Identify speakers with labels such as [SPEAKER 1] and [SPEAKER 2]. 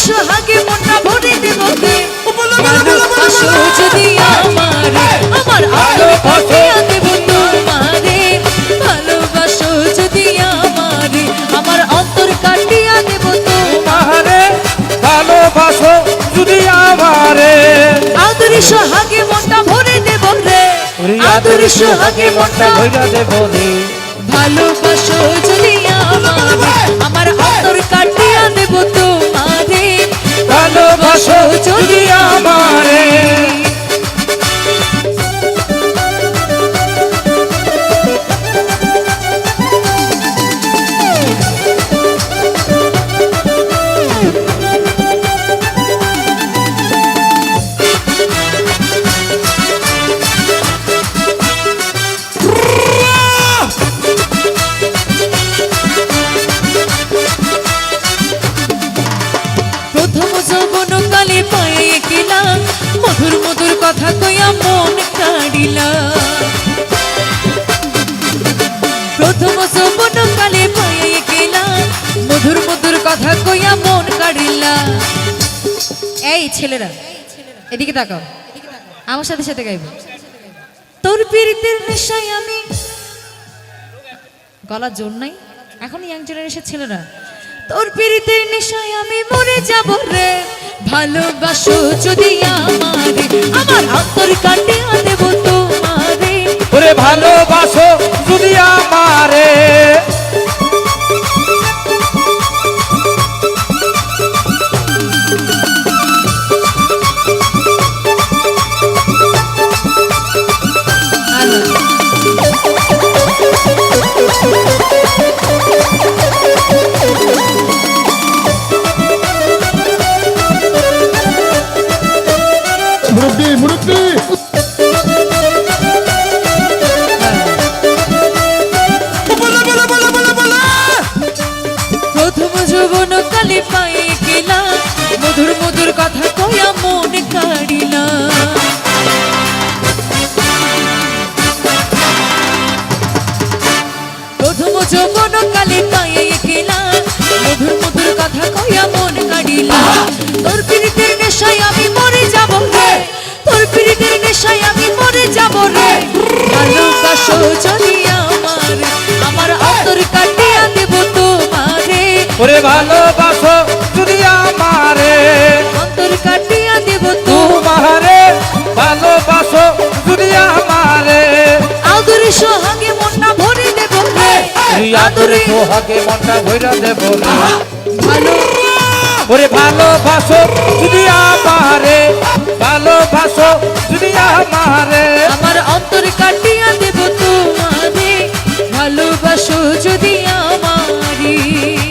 [SPEAKER 1] সোহাগে মনটা ভরে দেব রে ভালোবাসো যদি আমারে আমার আদর কাটিয়া দেব তোমারে ভালোবাসো যদি আমারে আমার অন্তর কাটিয়া দেব তোমারে
[SPEAKER 2] ভালোবাসো যদি আমারে
[SPEAKER 1] আদরে সোহাগে মনটা ভরে দেব রে আদরে সোহাগে মনটা
[SPEAKER 2] ভরে দেব রে
[SPEAKER 1] ভালোবাসো যদি আমারে আমার অন্তর কাটিয়া দেব তোমারে ভালোবাসো যদি আমারে মধুর মধুর কথা কইয়া মন কাড়িলা প্রথম যৌবন কালে পায়ে গেলা মধুর মধুর কথা কইয়া মন কাড়িলা এই ছেলেরা এদিকে তাকাও আমার সাথে সাথে গাইবো তোর পীড়িতের নেশায় আমি গলা জোর নাই এখন ইয়াং জেনারেশন ছেলেরা তোর পীড়িতের নেশায় আমি মরে যাব রে ভালোবাসো যদি আমারে আমার অন্তর কাটিয়া দেব তোমারে
[SPEAKER 2] ওরে ভালোবাসো যদি আমারে
[SPEAKER 1] কালে পায়ে গেলা মধুর মধুর কথা কইয়া মন কাড়িলা প্রথম যৌবন কালে পায়ে গেলা মধুর মধুর কথা কইয়া মন কাড়িলা তোর পীড়িতের নেশায় আমি মরে যাব রে তোর পীড়িতের নেশায় আমি মরে যাব রে ভালোবাসো যদি আমার অন্তর কাটিয়া দেব তোমারে
[SPEAKER 2] ওরে ভালোবাসো যদি আমারে
[SPEAKER 1] অন্তর কাটিয়া দেব
[SPEAKER 2] তোমারে ভালোবাসো যদি আমারে
[SPEAKER 1] আদরে সোহাগে মনটা ভরে দেব রে
[SPEAKER 2] আদরে সোহাগে মনটা ভরে দেব রে
[SPEAKER 1] ভালো
[SPEAKER 2] ওরে ভালোবাসো যদি আমারে ভালোবাসো যদি আমারে
[SPEAKER 1] আমার অন্তর কাটিয়া দেব তোমারে ভালোবাসো যদি আমারে